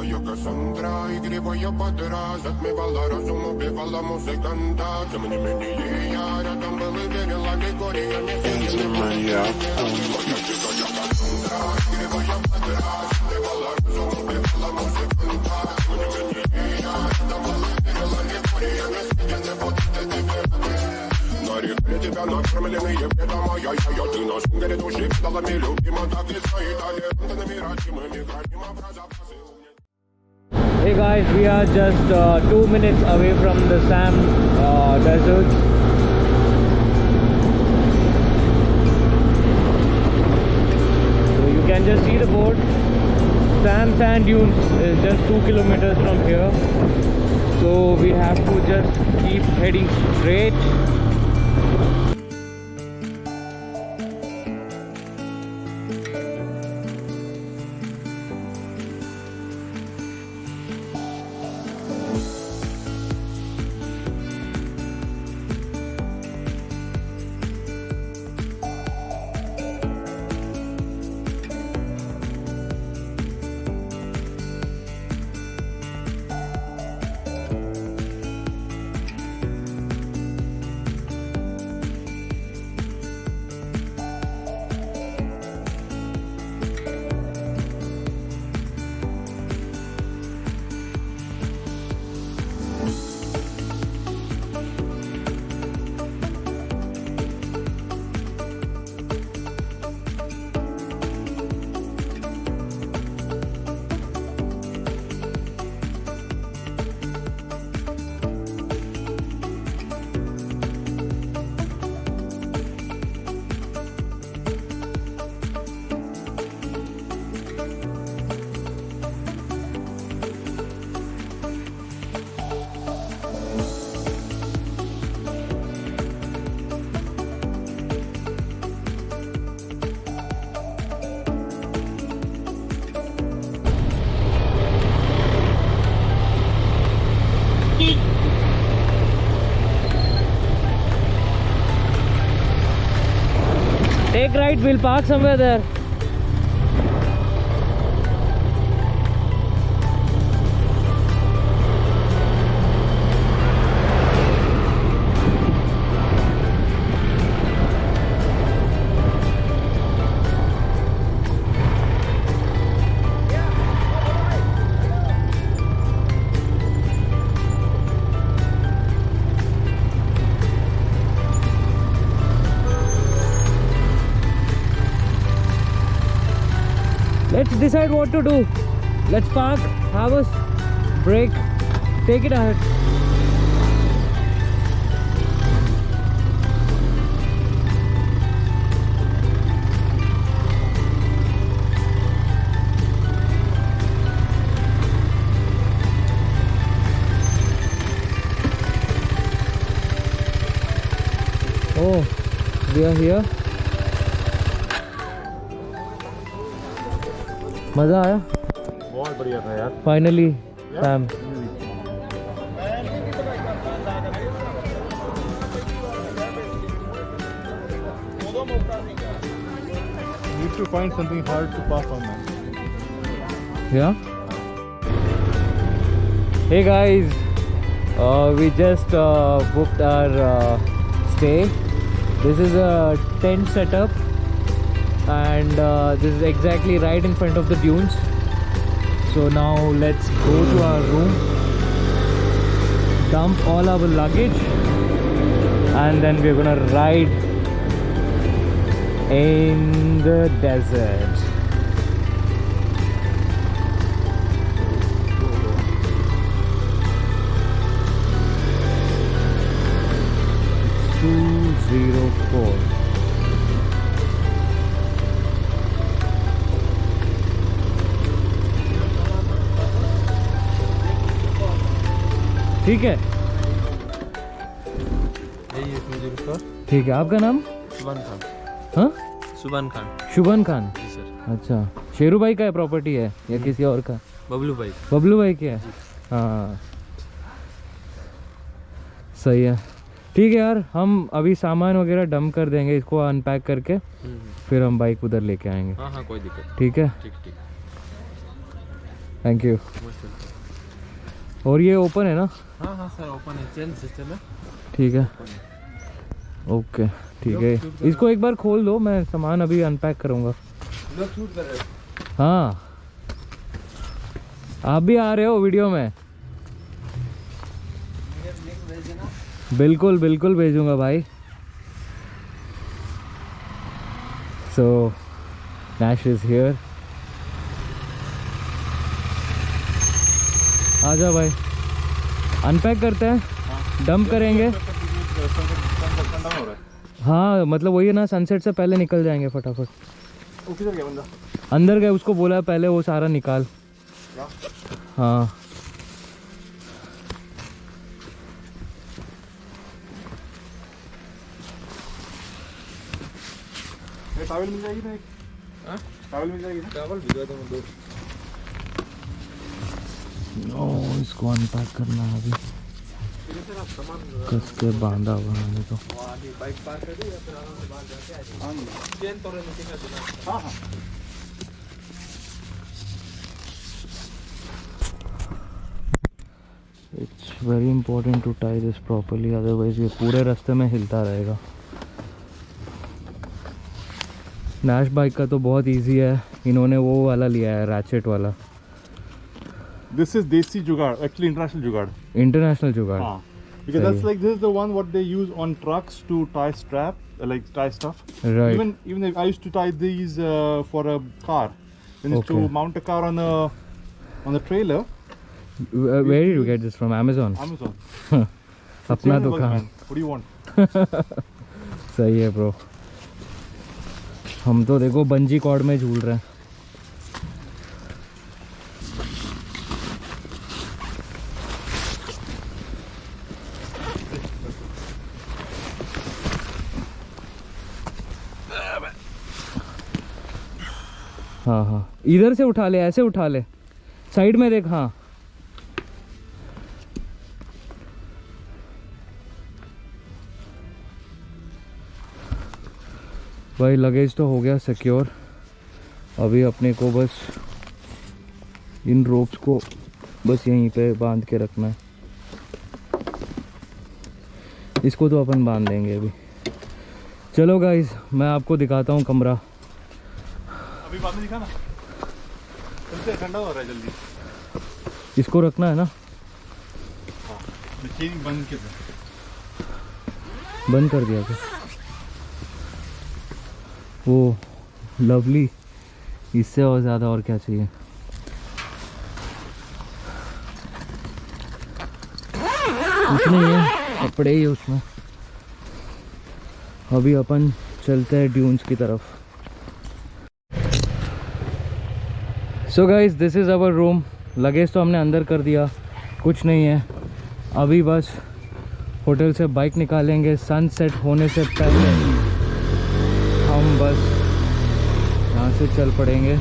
як Кассандра, ігріває подразь, затмівала розум, убивала музиканта. Тим не менее, я рядом был и верила, Григория не сидела. Моя тихо, як Кассандра, ігріває подразь, затмівала розум, убивала музиканта. Тим не менее, я рядом был и верила, Григория не сидела, вот это тебе. Нарекли тебя накормленные бредом, ай-яй-яй, ты на шунгере души педалами любима, так и стоит талентами, родимыми, храним образа. Hey guys, we are just 2 minutes away from the Thar Desert. So you can just see the board. Thar sand dunes is just 2 kilometers from here. So we have to just keep heading straight. Take right, we'll park somewhere there. Let's decide what to do. Let's park, have a break, take it ahead. Oh, we are here. मजा आया? बहुत बढ़िया था यार। Finally, Sam. Need to find something hard to pass on now. Yeah. Hey guys, we just booked our stay. This is a tent setup. And this is exactly right in front of the dunes. So now let's go to our room, dump all our luggage, and then we're gonna ride in the desert. It's 204. ठीक है, ठीक है। आपका नाम? शुभन खान। हाँ, शुभन खान। शुभन खान जी sir. अच्छा, शेरू भाई का प्रॉपर्टी है या किसी और का? बबलू भाई। बबलू भाई की है। हाँ, सही है। ठीक है यार, हम अभी सामान वगैरह डंप कर देंगे, इसको अनपैक करके फिर हम बाइक उधर लेके आएंगे। हाँ हाँ, कोई दिक्कत। ठीक है, ठीक ठीक। Thank you. और ये ओपन है ना? हाँ हाँ सर ओपन है, चेन सिस्टम है। ठीक है, ओके ठीक है। इसको एक बार खोल दो, मैं सामान अभी अनपैक करूँगा। लोग शूट कर रहे हैं। हाँ आप भी आ रहे हो वीडियो में? बिल्कुल बिल्कुल भेजूंगा भाई। सो Nash इज हियर। आ जाओ भाई, अनपैक करते हैं, डंप करेंगे। हाँ मतलब वही है ना, सनसेट से पहले निकल जाएंगे फटाफट। वो किधर गया बंदा? अंदर गए, उसको बोला पहले वो सारा निकाल। हाँ टॉवल मिल जाएगी ना एक? हाँ टॉवल मिल जाएगी ना? टॉवल भिजवा दूँ दो। ओ इसको अनपैक करना है अभी, कस के बांधा हुआ मैंने तो। बाइक पार्क कर दी या फिर आराम से बाहर जाके आ जाए। चेन तोड़ने नीचे का देना। हाँ हाँ it's very important to tie this properly, otherwise ये पूरे रास्ते में हिलता रहेगा। नैश बाइक का तो बहुत इजी है, इन्होंने वो वाला लिया है, रैचेट वाला। This is desi jugaad, actually international jugaad. International जुगाड़। हाँ, because that's like, this is the one what they use on trucks to tie strap, like tie stuff. Right. Even I used to tie these for a car. Then used to Okay. mount a car on the trailer. Where did you get this from? Amazon? Amazon. अपना Same दुकान। man. What do you want? सही है bro. हम तो देखो bungee cord में झूल रहे हैं। हाँ हाँ इधर से उठा ले, ऐसे उठा ले, साइड में देख। हाँ भाई लगेज तो हो गया सिक्योर। अभी अपने को बस इन रोप्स को बस यहीं पे बांध के रखना है। इसको तो अपन बांध देंगे अभी। चलो गाइस मैं आपको दिखाता हूँ कमरा। अभी बाद में दिखा ना, चलते ठंडा हो रहा है जल्दी। इसको रखना है ना? हाँ चेन बंद कर बंद कर दिया क्या? वो लवली, इससे और ज़्यादा और क्या चाहिए। कुछ नहीं है, कपड़े ही है उसमें। अभी अपन चलते हैं ड्यून्स की तरफ। So guys this is our room. Luggage तो हमने अंदर कर दिया, कुछ नहीं है। अभी बस होटल से बाइक निकालेंगे, सनसेट होने से पहले हम बस यहाँ से चल पड़ेंगे।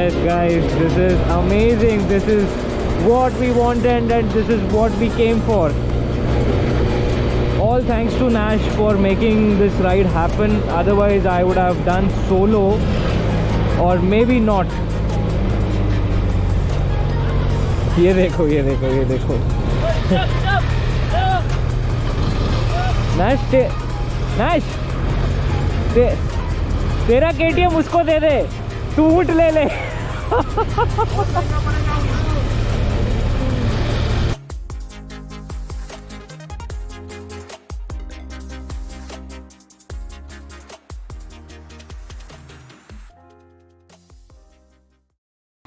Yes guys, this is amazing. This is what we wanted and this is what we came for. All thanks to Nash for making this ride happen. Otherwise I would have done solo or maybe not. ये देखो ये देखो ये देखो Nash Nash तेरा KTM उसको दे दे, तू ऊँट ले ले।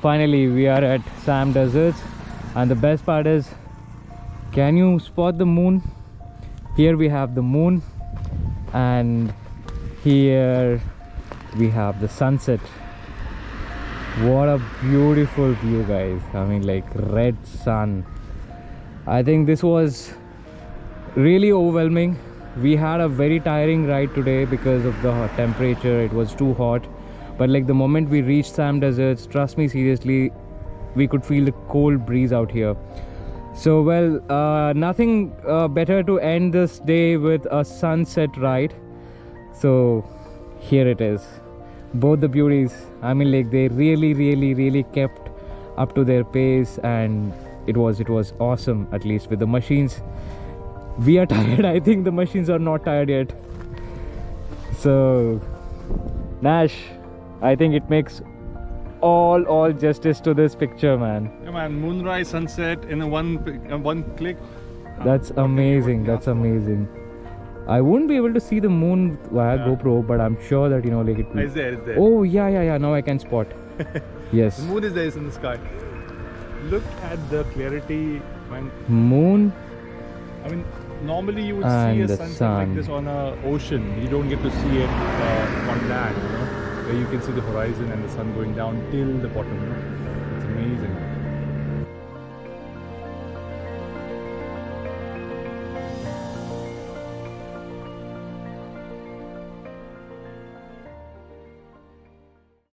Finally, we are at Thar Desert, and the best part is, can you spot the moon? Here we have the moon, and here we have the sunset. What a beautiful view, guys. I mean, like red sun. I think this was really overwhelming. We had a very tiring ride today because of the temperature. It was too hot. But like the moment we reached Thar Desert, trust me, seriously, we could feel the cold breeze out here. So well, nothing better to end this day with a sunset ride. So here it is. Both the beauties, I mean, like they really kept up to their pace, and it was awesome. At least with the machines, we are tired. I think the machines are not tired yet. So Nash, I think it makes all justice to this picture, man. Yeah, man, moonrise, sunset in one click. That's amazing. That's amazing. I wouldn't be able to see the moon via GoPro, but I'm sure that, you know, like it. It's there, it's there. Oh yeah. Now I can spot. Yes. The moon is there, it's in the sky. Look at the clarity, man. Moon. I mean, normally you would And see a the sunset sun. like this on an ocean. You don't get to see it on land, you know, where you can see the horizon and the sun going down till the bottom. You know? It's amazing.